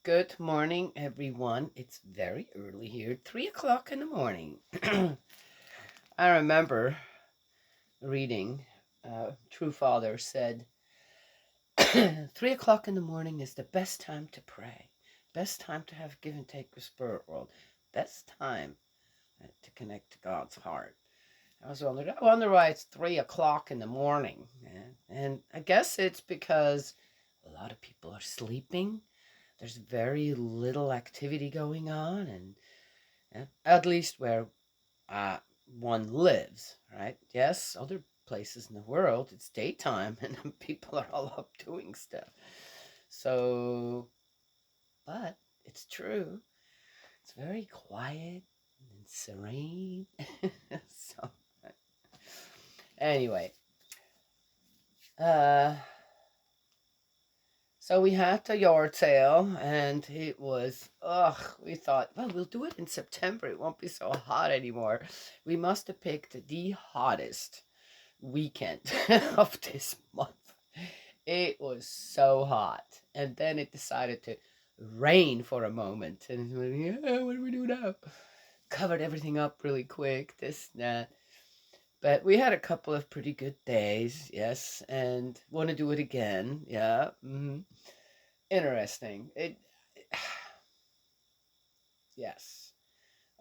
Good morning, everyone. It's very early here, 3 o'clock in the morning. I remember reading, True Father said, 3 o'clock in the morning is the best time to pray, best time to have give and take with spirit world, best time to connect to God's heart. I wonder why it's 3 o'clock in the morning. And I guess it's because a lot of people are sleeping. There's very little activity going on, and at least where uh, one lives, right? Yes, other places in the world, it's daytime and people are all up doing stuff. So, but it's true. It's very quiet and serene. So, anyway, uh, so we had the yard sale, and it was, we thought, well, we'll do it in September. It won't be so hot anymore. We must have picked the hottest weekend of this month. It was so hot. And then it decided to rain for a moment. And it was, yeah, what do we do now? Covered everything up really quick, this and that. But we had a couple of pretty good days, yes, and want to do it again. Yeah. Interesting. Yes.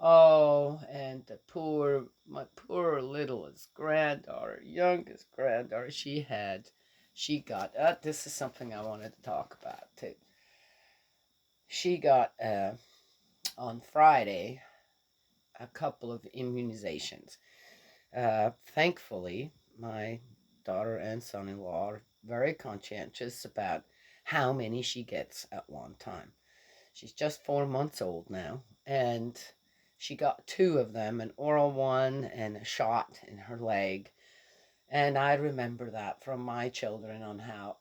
Oh, and my poor littlest granddaughter, youngest granddaughter, she got, this is something I wanted to talk about too. She got, on Friday, a couple of immunizations. Thankfully, my daughter and son-in-law are very conscientious about how many she gets at one time. She's just 4 months old now, and she got two of them, an oral one and a shot in her leg. And I remember that from my children on how,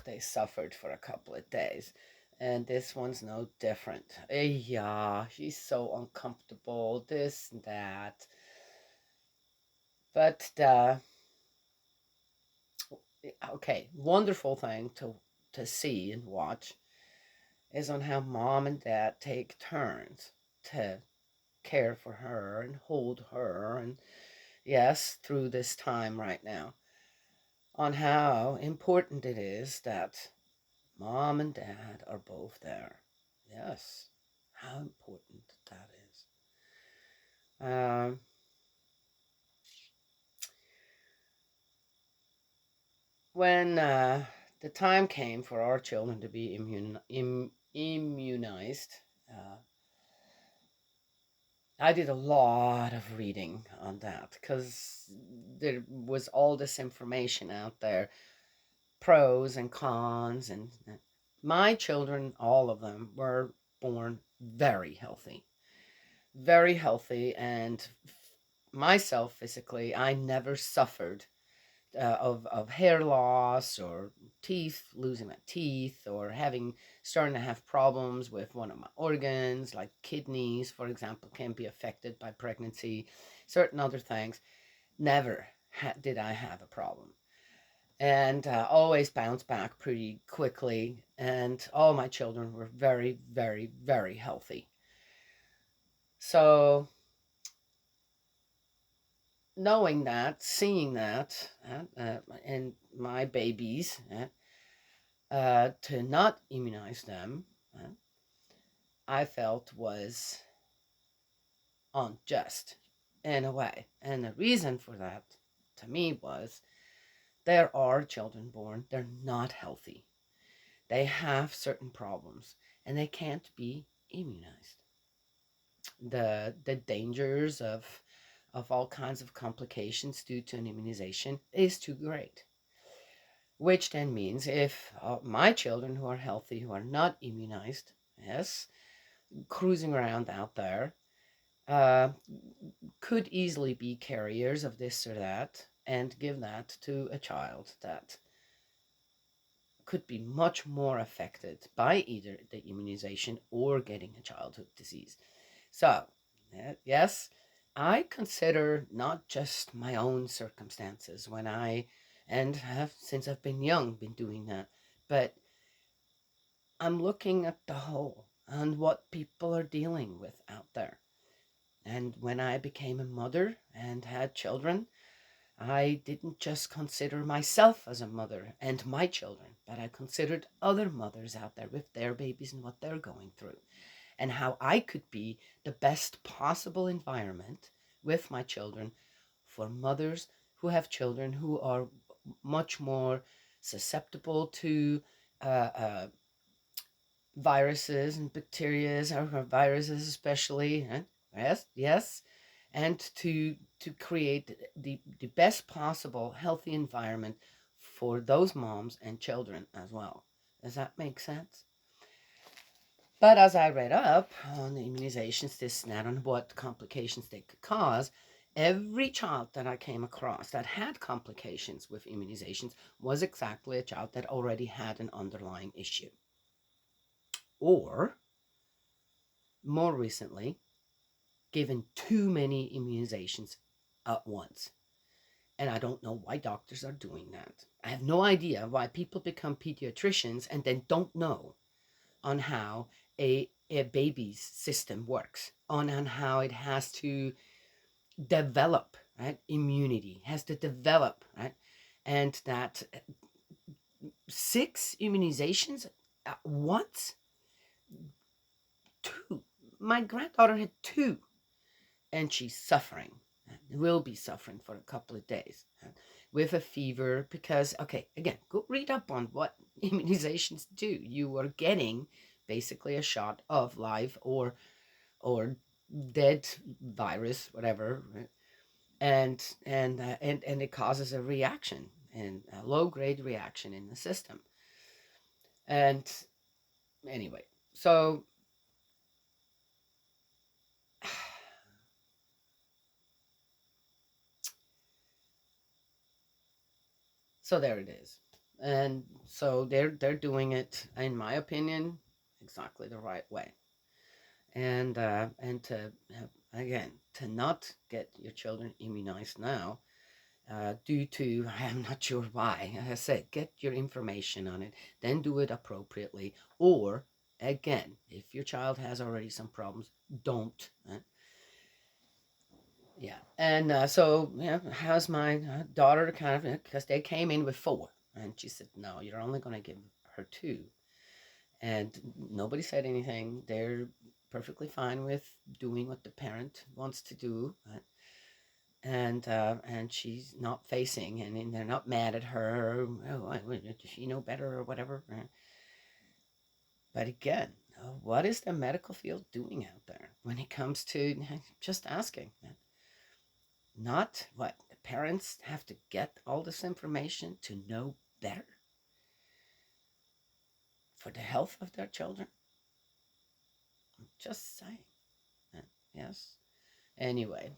they suffered for a couple of days. And this one's no different. Yeah, she's so uncomfortable, this and that. But okay, wonderful thing to see and watch is on how mom and dad take turns to care for her and hold her, and yes, through this time right now, on how important it is that mom and dad are both there. Yes, how important that is. When the time came for our children to be immunized, uh, I did a lot of reading on that because there was all this information out there, pros and cons, and my children, all of them, were born very healthy, and myself physically, I never suffered of hair loss or losing my teeth, or starting to have problems with one of my organs, like kidneys, for example, can be affected by pregnancy, certain other things. Never did I have a problem. And always bounced back pretty quickly. And all my children were very, very, very healthy. So, knowing that, seeing that, and my babies, to not immunize them, I felt was unjust in a way. And the reason for that, to me, was there are children born, they're not healthy. They have certain problems and they can't be immunized. The dangers of all kinds of complications due to an immunization is too great. Which then means if my children who are healthy, who are not immunized, yes, cruising around out there, uh, could easily be carriers of this or that and give that to a child that could be much more affected by either the immunization or getting a childhood disease. So, yes, I consider not just my own circumstances and have, since I've been young, been doing that, but I'm looking at the whole. and what people are dealing with out there. And when I became a mother and had children, I didn't just consider myself as a mother and my children, but I considered other mothers out there with their babies and what they're going through, and how I could be the best possible environment with my children for mothers who have children who are much more susceptible to uh, viruses and bacteria, or viruses especially. Yes, yes, and to create the best possible healthy environment for those moms and children as well. Does that make sense? But as I read up on the immunizations, this and that, and what complications they could cause, every child that I came across that had complications with immunizations was exactly a child that already had an underlying issue. Or, more recently, given too many immunizations at once. And I don't know why doctors are doing that. I have no idea why people become pediatricians and then don't know on how a baby's system works, on how it has to develop, right? Immunity has to develop, right? And that 6 immunizations at once, 2. My granddaughter had 2, and she's suffering, will be suffering for a couple of days with a fever because, okay, again, go read up on what immunizations do. You are getting basically a shot of live or dead virus, whatever, right? And it causes a reaction, and a low grade reaction in the system. And anyway, so so there it is. And so they're doing it, in my opinion, exactly the right way. And to again, to not get your children immunized now, due to I'm not sure why. As I said, get your information on it, then do it appropriately. Or again, if your child has already some problems, don't. Yeah, and so yeah, how's my daughter kind of, because they came in with 4, and she said, "No, you're only going to give her 2," and nobody said anything. They're perfectly fine with doing what the parent wants to do, and she's not facing, and they're not mad at her. Oh, does she know better or whatever? But again, what is the medical field doing out there when it comes to just asking? Not what the parents have to get all this information to know better for the health of their children. I'm just saying. Yes. Anyway,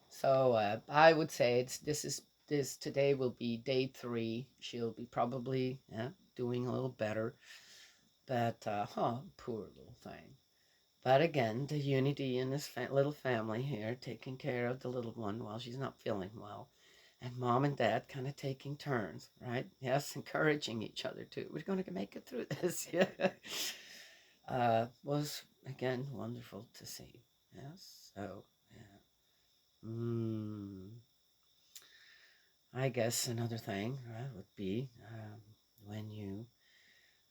so I would say this today will be day 3. She'll be probably doing a little better, but poor little thing. But again, the unity in this little family here, taking care of the little one while she's not feeling well, and mom and dad kind of taking turns, right? Yes, encouraging each other too. We're going to make it through this. Yeah, was again wonderful to see. Yes, so yeah. I guess another thing, right, would be when you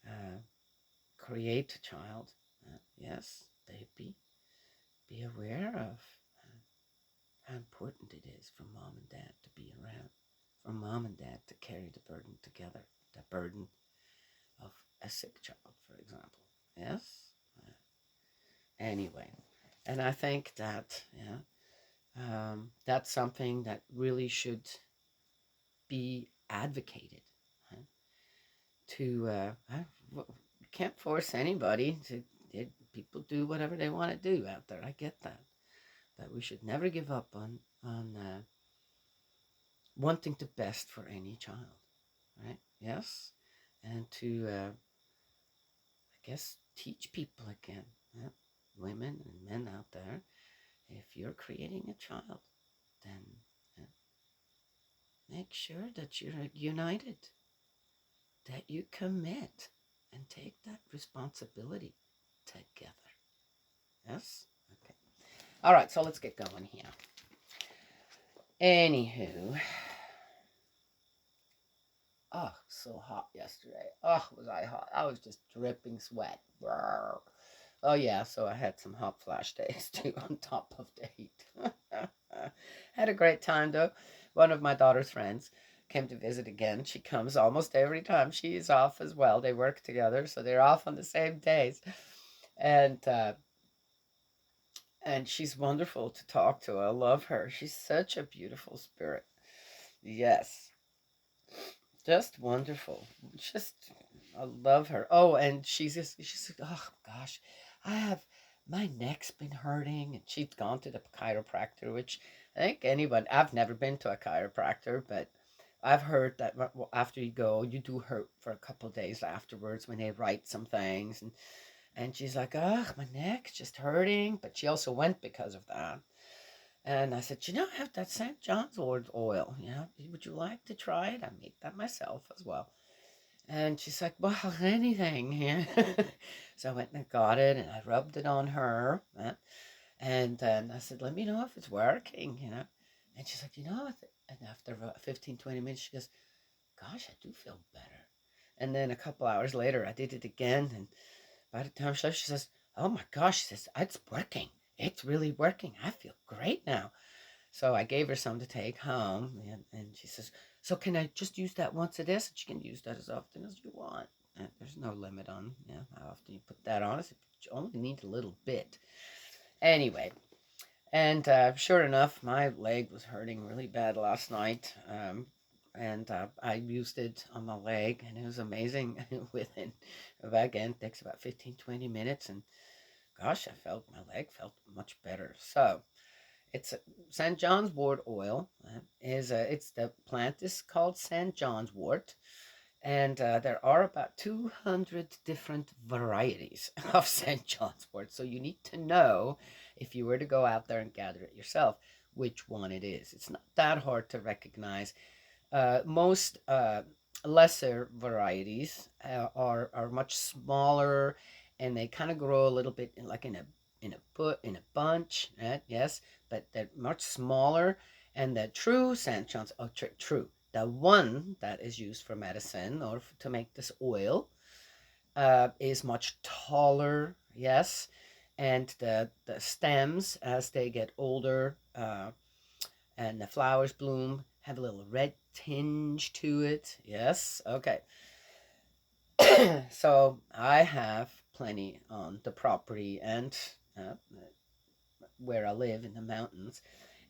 uh, create a child. Yes, they be aware of how important it is for mom and dad to be around, for mom and dad to carry the burden together, the burden of a sick child, for example. Yes? Anyway, and I think that, that's something that really should be advocated. Huh? To, can't force anybody to, people do whatever they want to do out there. I get that. But we should never give up on wanting the best for any child, right? Yes, and to I guess teach people again, women and men out there, if you're creating a child, then make sure that you're united, that you commit and take that responsibility. together. Yes? Okay. All right, so let's get going here. Anywho. Oh, so hot yesterday. Oh, was I hot? I was just dripping sweat. Brr. Oh, yeah, so I had some hot flash days too on top of the heat. Had a great time though. One of my daughter's friends came to visit again. She comes almost every time. She's off as well. They work together, so they're off on the same days. And and she's wonderful to talk to. I love her. She's such a beautiful spirit. Yes. Just wonderful. Just I love her. Oh, and she's oh gosh, I have my neck's been hurting, and she's gone to the chiropractor, which I think anyone. I've never been to a chiropractor, but I've heard that after you go, you do hurt for a couple of days afterwards when they write some things, and she's like, oh, my neck's just hurting, but she also went because of that. And I said, I have that St. John's wort oil. Would you like to try it? I make that myself as well. And she's like, well, anything. Yeah. So I went and got it and I rubbed it on her. And then I said, let me know if it's working. And she's like, and after about 15, 20 minutes, she goes, gosh, I do feel better. And then a couple hours later, I did it again. And by the time she left, she says, oh my gosh, she says, it's working. It's really working. I feel great now. So I gave her some to take home, and she says, so can I just use that once a day? So she can use that as often as you want. And there's no limit on how often you put that on. You only need a little bit. Anyway, and sure enough, my leg was hurting really bad last night. And I used it on my leg, and it was amazing. Within, again, it takes about 15, 20 minutes. And gosh, my leg felt much better. So, it's St. John's wort oil. It's the plant is called St. John's wort, and there are about 200 different varieties of St. John's wort. So you need to know if you were to go out there and gather it yourself, which one it is. It's not that hard to recognize. Most lesser varieties are much smaller, and they kind of grow a little bit like in a bunch. Yes, but they're much smaller. And the true St. John's, true, the one that is used for medicine or to make this oil, is much taller. Yes, and the stems as they get older. And the flowers bloom, have a little red tinge to it. Yes, okay. So I have plenty on the property and where I live in the mountains,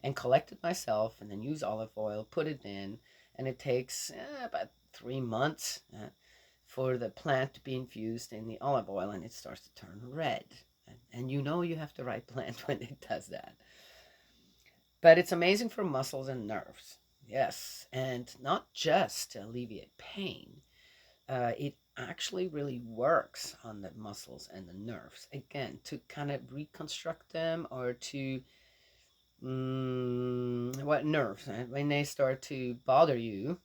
and collect it myself, and then use olive oil, put it in, and it takes about 3 months for the plant to be infused in the olive oil, and it starts to turn red. And you have the right plant when it does that. But it's amazing for muscles and nerves. Yes, and not just to alleviate pain. It actually really works on the muscles and the nerves. Again, to kind of reconstruct them, or to what nerves? When they start to bother you,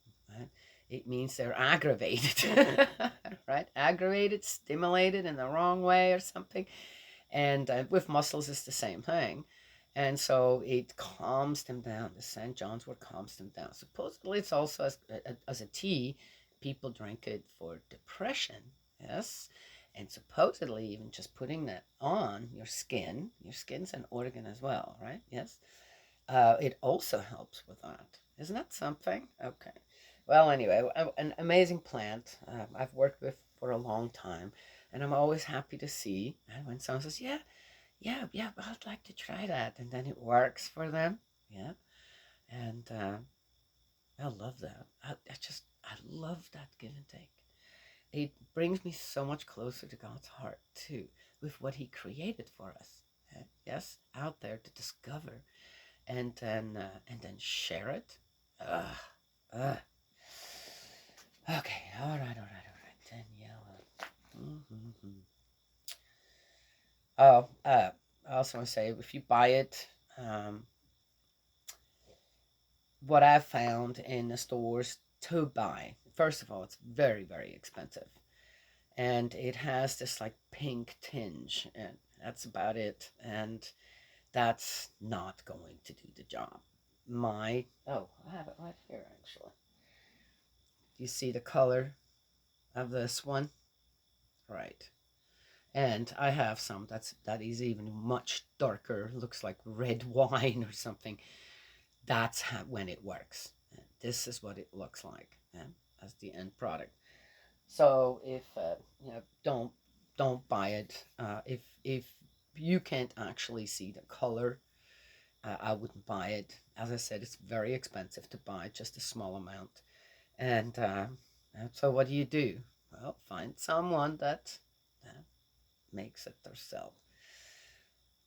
it means they're aggravated, right? Aggravated, stimulated in the wrong way or something. And with muscles, it's the same thing. And so it calms them down. The St. John's wort calms them down. Supposedly, it's also as a tea. People drink it for depression. Yes. And supposedly, even just putting that on your skin's an organ as well, right? Yes. It also helps with that. Isn't that something? Okay. Well, anyway, an amazing plant I've worked with for a long time. And I'm always happy to see when someone says, yeah, I'd like to try that. And then it works for them. Yeah. And I love that. I love that give and take. It brings me so much closer to God's heart, too, with what He created for us. Yes, out there to discover, and then share it. Ugh, ugh. Okay, all right. Daniela. Mm-hmm. Oh, I also want to say, if you buy it, what I've found in the stores to buy, first of all, it's very, very expensive. and it has this like pink tinge, and that's about it. And that's not going to do the job. I have it right here actually. Do you see the color of this one? Right. And I have some that is even much darker, looks like red wine or something. That's when it works. And this is what it looks like, as the end product. So if don't buy it. If you can't actually see the color, I wouldn't buy it. As I said, it's very expensive to buy just a small amount. And so what do? Well, find someone that uh, makes it themselves.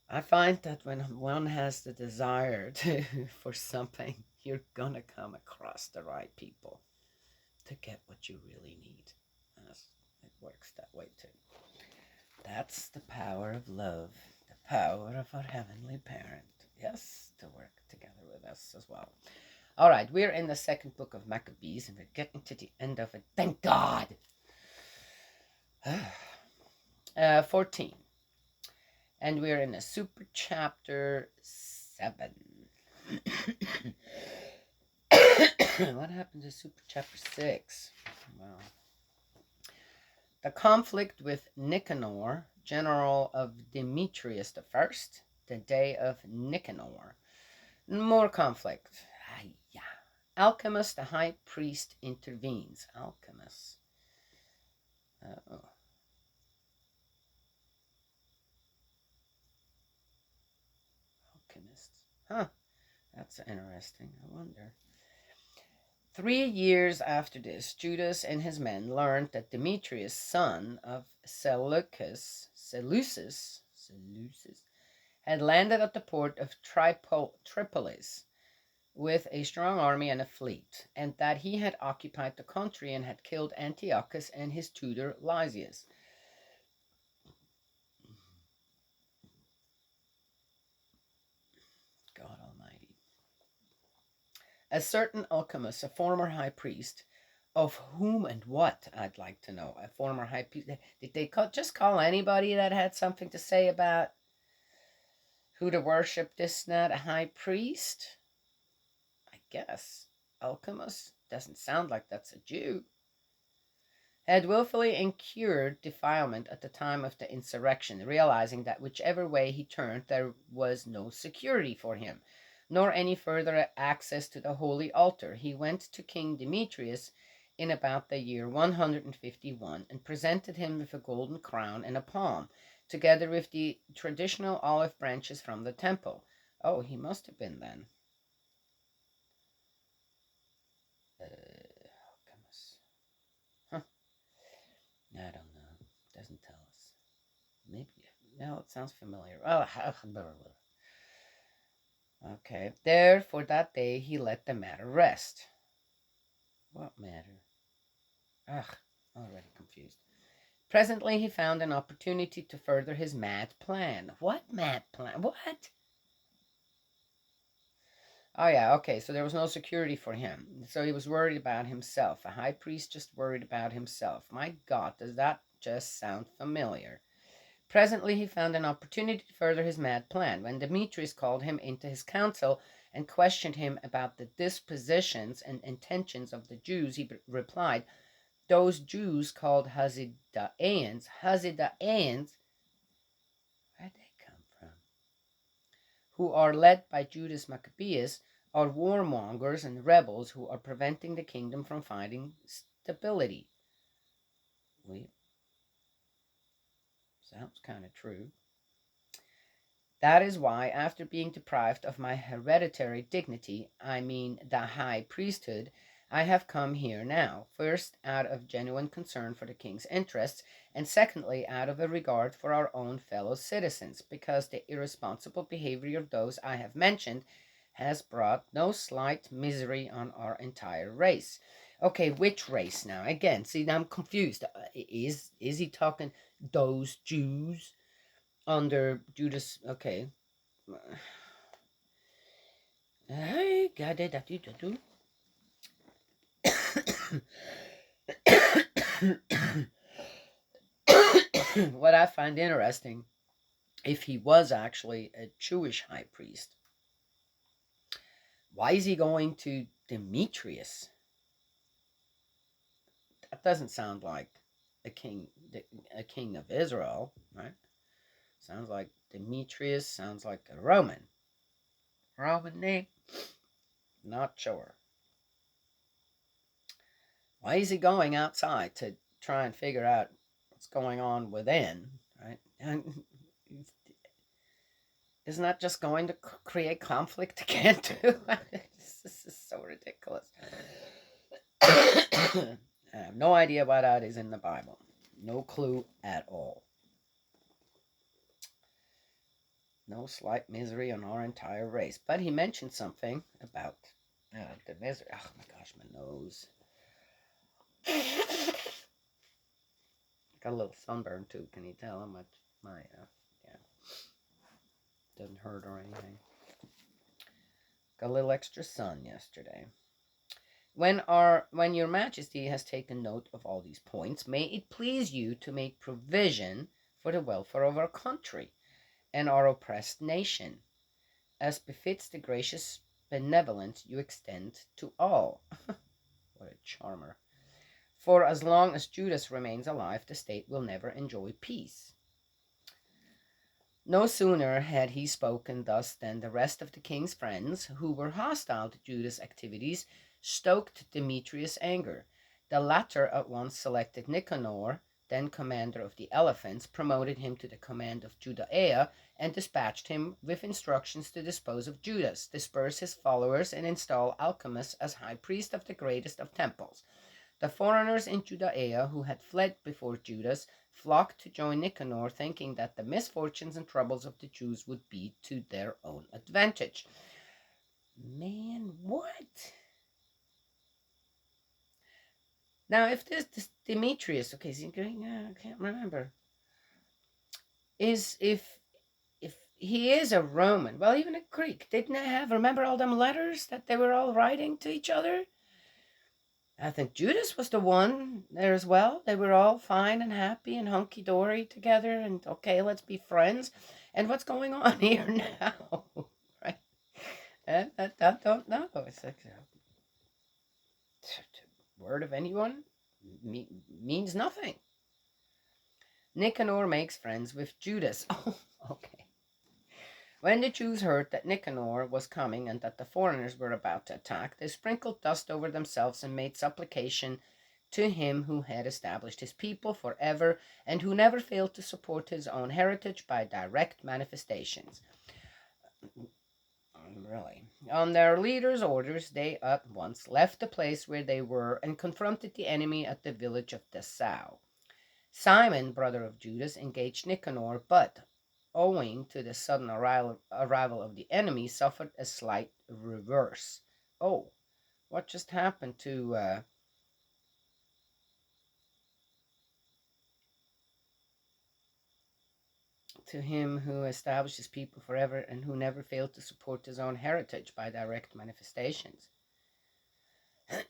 I find that when one has the desire to for something, you're gonna come across the right people to get what you really need. As it works that way too. That's the power of love, the power of our heavenly parent. Yes, to work together with us as well. All right, we're in the second book of Maccabees, and we're getting to the end of it. Thank God. 14. And we're in a super chapter 7. What happened to super chapter 6? Well, the conflict with Nicanor, general of Demetrius the First, the day of Nicanor. More conflict. Yeah. Alcimus, the high priest, intervenes. Alcimus. Oh. Alchemists. Huh. That's interesting. I wonder. 3 years after this, Judas and his men learned that Demetrius, son of Seleucus, had landed at the port of Tripolis with a strong army and a fleet, and that he had occupied the country and had killed Antiochus and his tutor Lysias. God Almighty. A certain Alcimus, a former high priest, of whom and what, I'd like to know. A former high priest. Did they just call anybody that had something to say about who to worship, this, not a high priest? I guess. Alcimus doesn't sound like that's a Jew. Had willfully incurred defilement at the time of the insurrection, realizing that whichever way he turned there was no security for him, nor any further access to the holy altar. He went to King Demetrius in about the year 151 and presented him with a golden crown and a palm, together with the traditional olive branches from the temple. Oh, he must have been then. Alchemist. Huh. I don't know. Doesn't tell us. Maybe. No, it sounds familiar. Oh, okay. Therefore, that day he let the matter rest. What matter? Ugh, already confused. Presently, he found an opportunity to further his mad plan. What mad plan? What? Oh, yeah, okay, so there was no security for him. So he was worried about himself. A high priest just worried about himself. My God, does that just sound familiar? Presently he found an opportunity to further his mad plan. When Demetrius called him into his council and questioned him about the dispositions and intentions of the Jews, he replied, "Those Jews called Hazidaeans, where'd they come from? Who are led by Judas Maccabeus, are warmongers and rebels who are preventing the kingdom from finding stability." Well, sounds kind of true. That is why, after being deprived of my hereditary dignity, I mean the high priesthood, I have come here now, first out of genuine concern for the king's interests, and secondly out of a regard for our own fellow citizens, because the irresponsible behavior of those I have mentioned has brought no slight misery on our entire race. Okay, which race now? Again, see, now I'm confused. Is he talking those Jews under Judas? Okay. I got it. What I find interesting, if he was actually a Jewish high priest, why is he going to Demetrius? That doesn't sound like a king, a king of Israel, right? Sounds like Demetrius. Sounds like a Roman name. Not sure. Why is he going outside to try and figure out what's going on within, right? And isn't that just going to create conflict again too? This is so ridiculous. I have no idea why that is in the Bible. No clue at all. No slight misery on our entire race. But he mentioned something about the misery. Oh my gosh, my nose. Got a little sunburn too. Can you tell how much my yeah, doesn't hurt or anything. Got a little extra sun yesterday. When your Majesty has taken note of all these points, may it please you to make provision for the welfare of our country and our oppressed nation, as befits the gracious benevolence you extend to all. What a charmer. For as long as Judas remains alive, the state will never enjoy peace. No sooner had he spoken thus than the rest of the king's friends, who were hostile to Judas' activities, stoked Demetrius' anger. The latter at once selected Nicanor, then commander of the elephants, promoted him to the command of Judea, and dispatched him with instructions to dispose of Judas, disperse his followers, and install Alcimus as high priest of the greatest of temples. The foreigners in Judea who had fled before Judas flocked to join Nicanor, thinking that the misfortunes and troubles of the Jews would be to their own advantage. Man, what? Now, if this Demetrius, okay, so I can't remember, is if he is a Roman, well, even a Greek, didn't they have? Remember all them letters that they were all writing to each other? I think Judas was the one there as well. They were all fine and happy and hunky dory together, and okay, let's be friends. And what's going on here now? Right? I don't know. It's like word of anyone means nothing. Nicanor makes friends with Judas. Oh, okay. When the Jews heard that Nicanor was coming and that the foreigners were about to attack, they sprinkled dust over themselves and made supplication to him who had established his people forever and who never failed to support his own heritage by direct manifestations. Really. On their leader's orders, they at once left the place where they were and confronted the enemy at the village of Dessau. Simon, brother of Judas, engaged Nicanor, but owing to the sudden arrival of the enemy, suffered a slight reverse. Oh, what just happened to him who established his people forever and who never failed to support his own heritage by direct manifestations?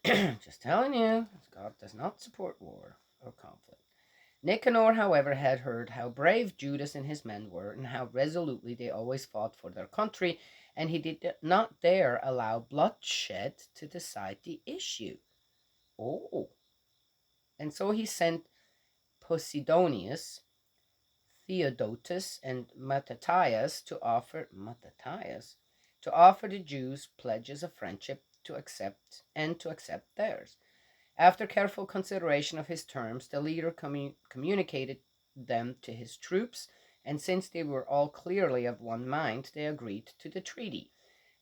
Just telling you, God does not support war or conflict. Nicanor, however, had heard how brave Judas and his men were, and how resolutely they always fought for their country, and he did not dare allow bloodshed to decide the issue. Oh. And so he sent Posidonius, Theodotus, and Mattathias to offer the Jews pledges of friendship to accept theirs. After careful consideration of his terms, the leader communicated them to his troops, and since they were all clearly of one mind, they agreed to the treaty.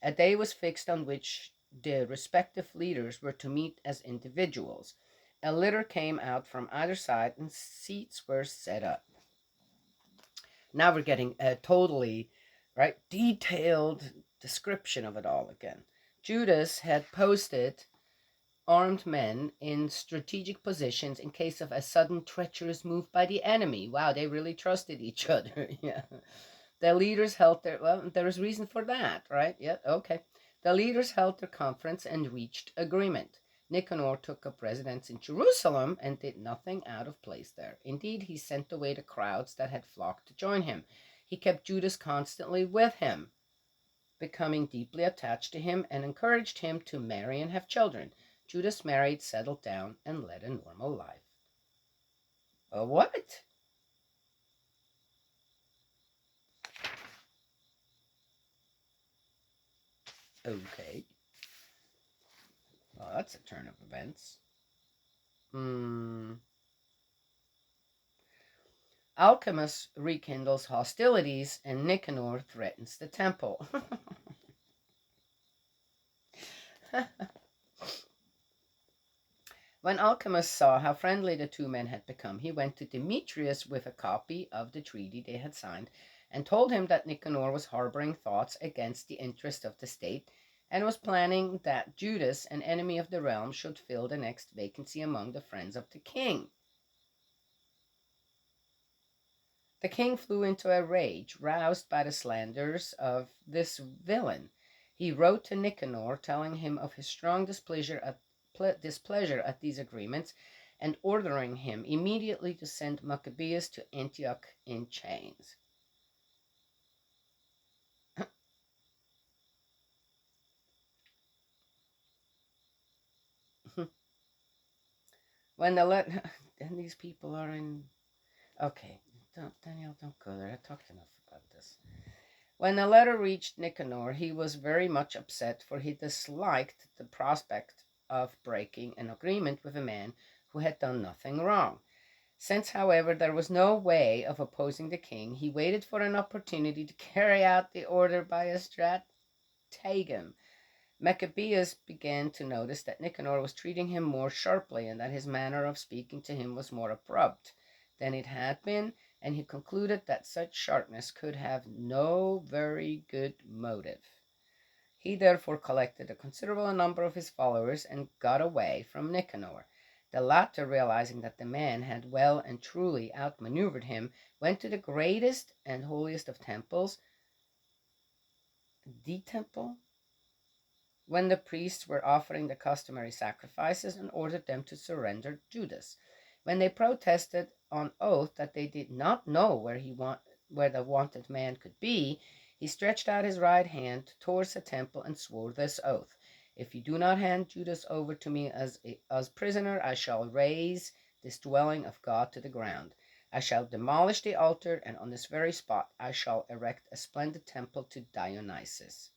A day was fixed on which the respective leaders were to meet as individuals. A litter came out from either side, and seats were set up. Now we're getting a totally detailed description of it all again. Judas had posted armed men in strategic positions in case of a sudden treacherous move by the enemy. Wow, they really trusted each other. Yeah. The leaders held there was reason for that, right? Yeah, okay. The leaders held their conference and reached agreement. Nicanor took up residence in Jerusalem and did nothing out of place there. Indeed, he sent away the crowds that had flocked to join him. He kept Judas constantly with him, becoming deeply attached to him, and encouraged him to marry and have children. Judas married, settled down, and led a normal life. What? Okay. Well, that's a turn of events. Alcimus rekindles hostilities, and Nicanor threatens the temple. When Alcimus saw how friendly the two men had become, he went to Demetrius with a copy of the treaty they had signed, and told him that Nicanor was harboring thoughts against the interest of the state, and was planning that Judas, an enemy of the realm, should fill the next vacancy among the friends of the king. The king flew into a rage, roused by the slanders of this villain. He wrote to Nicanor, telling him of his strong displeasure at these agreements, and ordering him immediately to send Maccabees to Antioch in chains. When the and these people are in. Okay, Daniel, don't go there. I talked enough about this. When the letter reached Nicanor, he was very much upset, for he disliked the prospect of breaking an agreement with a man who had done nothing wrong. Since, however, there was no way of opposing the king, he waited for an opportunity to carry out the order by a stratagem. Maccabeus began to notice that Nicanor was treating him more sharply, and that his manner of speaking to him was more abrupt than it had been, and he concluded that such sharpness could have no very good motive. He therefore collected a considerable number of his followers and got away from Nicanor. The latter, realizing that the man had well and truly outmaneuvered him, went to the greatest and holiest of temples, the temple, when the priests were offering the customary sacrifices, and ordered them to surrender Judas. When they protested on oath that they did not know where the wanted man could be, he stretched out his right hand towards the temple and swore this oath: "If you do not hand Judas over to me as prisoner, I shall raze this dwelling of God to the ground. I shall demolish the altar, and on this very spot I shall erect a splendid temple to Dionysus."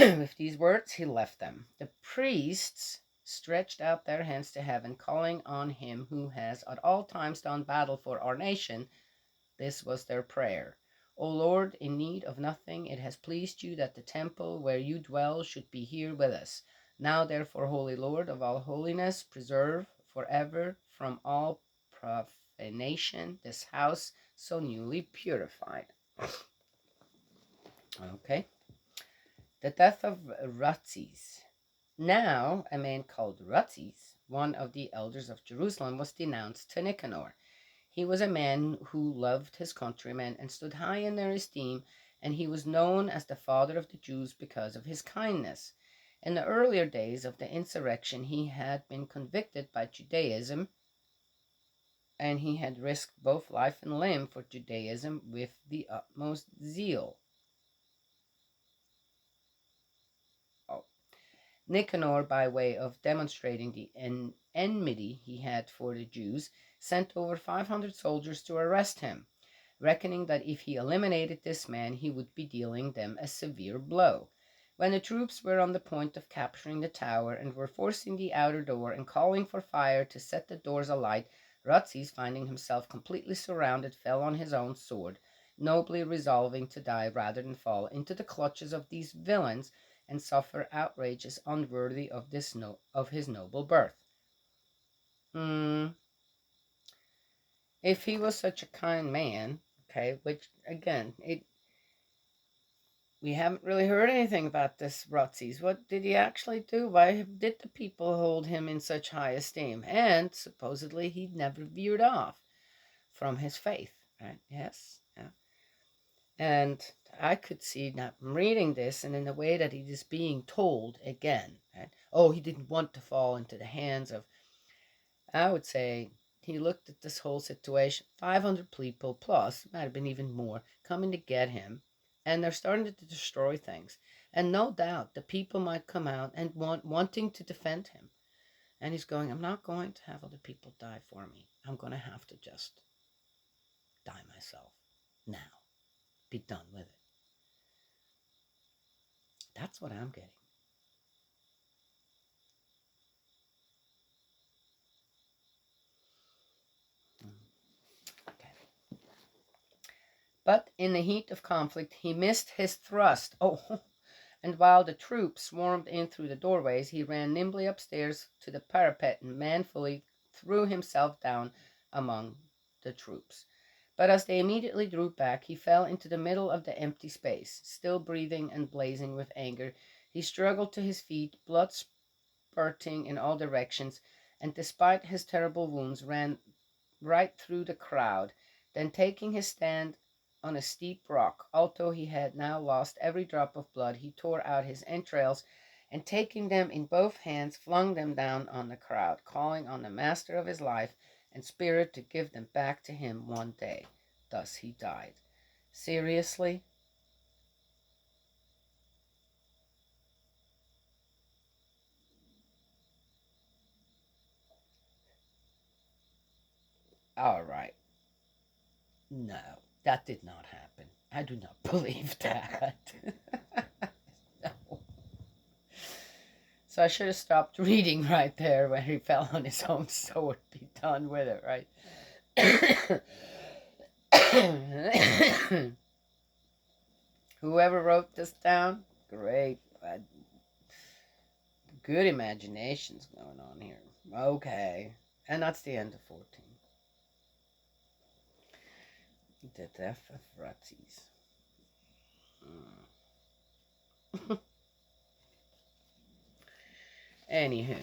With these words, he left them. The priests stretched out their hands to heaven, calling on him who has at all times done battle for our nation. This was their prayer: "O Lord, in need of nothing, it has pleased you that the temple where you dwell should be here with us. Now, therefore, Holy Lord of all holiness, preserve forever from all profanation this house so newly purified." Okay. The death of Ratzes. Now a man called Ratzes, one of the elders of Jerusalem, was denounced to Nicanor. He was a man who loved his countrymen and stood high in their esteem, and he was known as the father of the Jews because of his kindness. In the earlier days of the insurrection he had been convicted by Judaism, and he had risked both life and limb for Judaism with the utmost zeal. Nicanor, by way of demonstrating the enmity he had for the Jews, sent over 500 soldiers to arrest him, reckoning that if he eliminated this man he would be dealing them a severe blow. When the troops were on the point of capturing the tower, and were forcing the outer door and calling for fire to set the doors alight, Ratzes, finding himself completely surrounded, fell on his own sword, nobly resolving to die rather than fall into the clutches of these villains, and suffer outrages unworthy of his noble birth. If he was such a kind man, okay, which again, we haven't really heard anything about this Ratzes. What did he actually do? Why did the people hold him in such high esteem? And supposedly he never veered off from his faith, right? Yes, yeah. And I could see, now reading this, and in the way that it is being told again, Right? Oh, he didn't want to fall into the hands of, I would say, he looked at this whole situation, 500 people plus, might have been even more, coming to get him, and they're starting to destroy things. And no doubt the people might come out and wanting to defend him. And he's going, I'm not going to have other people die for me. I'm going to have to just die myself now. Be done with it. That's what I'm getting. Okay. But in the heat of conflict, he missed his thrust. Oh, and while the troops swarmed in through the doorways, he ran nimbly upstairs to the parapet and manfully threw himself down among the troops. But as they immediately drew back, he fell into the middle of the empty space. Still breathing and blazing with anger, he struggled to his feet, blood spurting in all directions, and despite his terrible wounds, ran right through the crowd. Then, taking his stand on a steep rock, although he had now lost every drop of blood, he tore out his entrails, and taking them in both hands, flung them down on the crowd, calling on the master of his life and spirit to give them back to him one day. Thus he died. Seriously? All right. No, that did not happen. I do not believe that. No. So I should have stopped reading right there when he fell on his own sword. Be done with it, right? Whoever wrote this down, great. Good imaginations going on here. Okay. And that's the end of 14. The death of Ratzes. Mm. Anywho,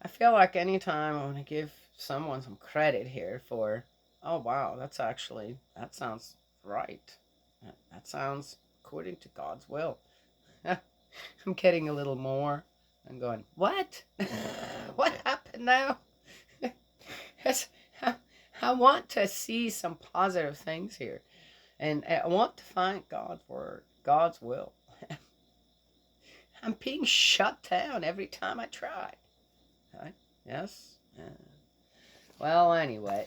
I feel like anytime I want to give someone some credit here for, oh wow, that sounds right. That sounds according to God's will. I'm getting a little more. I'm going, what? What happened now? Yes, I want to see some positive things here. And I want to find God's word, God's will. I'm being shut down every time I try. Right? Yes? Well, anyway,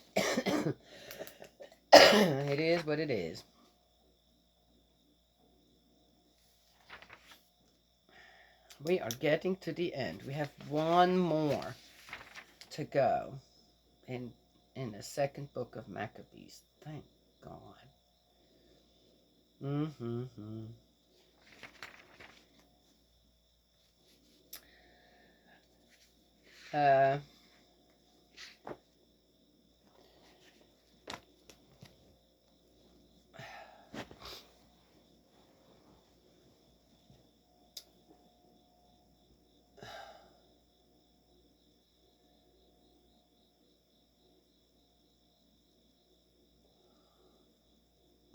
it is what it is. We are getting to the end. We have one more to go in the second book of Maccabees. Thank God. Mm-hmm. Uh,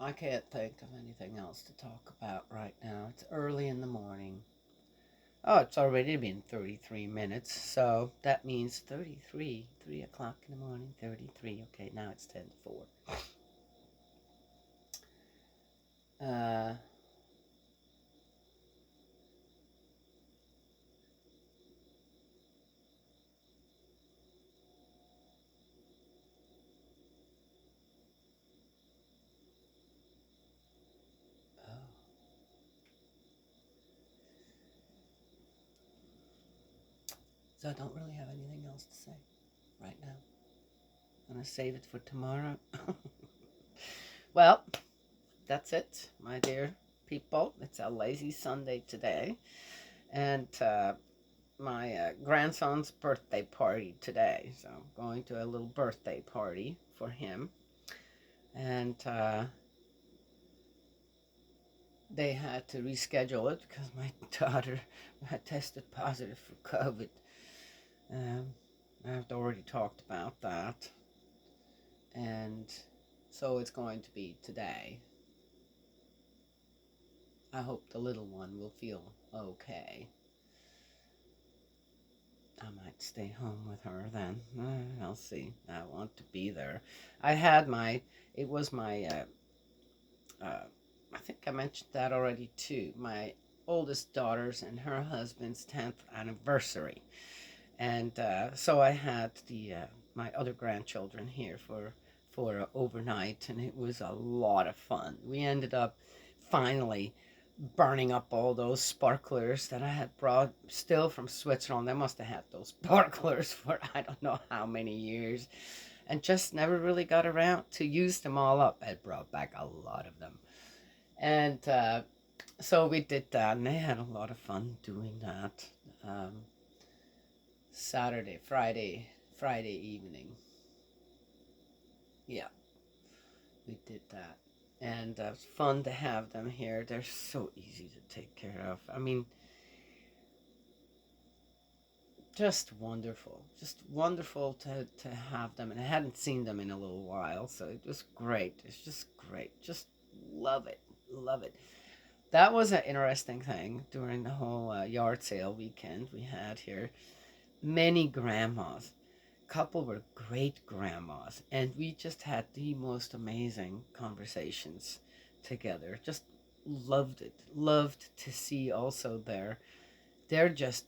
I can't think of anything else to talk about right now. It's early in the morning. Oh, it's already been 33 minutes, so that means 33, 3 o'clock in the morning, 33. Okay, now it's 10 to 4. Uh, oh. So I don't really have anything else to say right now. I'm going to save it for tomorrow. Well, that's it, my dear people. It's a lazy Sunday today. And my grandson's birthday party today. So I'm going to a little birthday party for him. And they had to reschedule it because my daughter had tested positive for COVID. I've already talked about that. And so it's going to be today. I hope the little one will feel okay. I might stay home with her then. I'll see. I want to be there. I had my, it was my, I think I mentioned that already too. My oldest daughter's and her husband's 10th anniversary. And so I had my other grandchildren here for overnight, and it was a lot of fun. We ended up finally burning up all those sparklers that I had brought still from Switzerland. I must have had those sparklers for I don't know how many years, and just never really got around to use them all up. I brought back a lot of them, and so we did that, and they had a lot of fun doing that. Um, Friday evening. Yeah, we did that. And it's fun to have them here. They're so easy to take care of. I mean, just wonderful. Just wonderful to have them. And I hadn't seen them in a little while, so it was great. It's just great. Just love it. Love it. That was an interesting thing during the whole yard sale weekend we had here. Many grandmas, couple were great grandmas, and we just had the most amazing conversations together. Just loved it. Loved to see also their just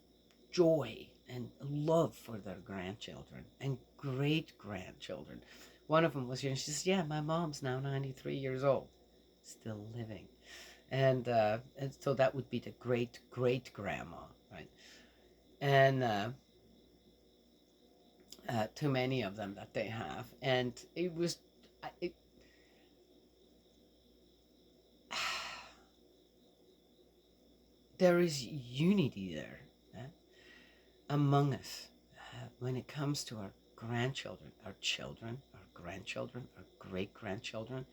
joy and love for their grandchildren and great grandchildren. One of them was here, and she says, "Yeah, my mom's now 93 years old, still living," and so that would be the great grandma, right? And too many of them that they have, and it was it, there is unity there among us when it comes to our grandchildren, our children, our grandchildren, our great grandchildren,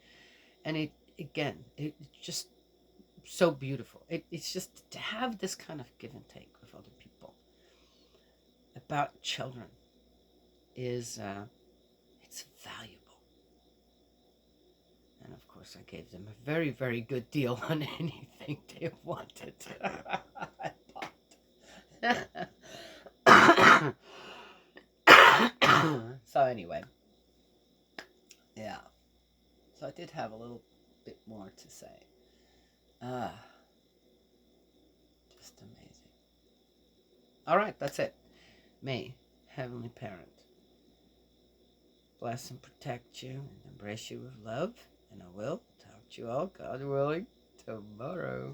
and it again, it's just so beautiful. It's just to have this kind of give and take with other people about children is it's valuable. And of course, I gave them a very good deal on anything they wanted. So anyway, yeah. So I did have a little bit more to say. Ah, just amazing. All right, that's it. May Heavenly Parent bless and protect you and embrace you with love. And I will talk to you all, God willing, tomorrow.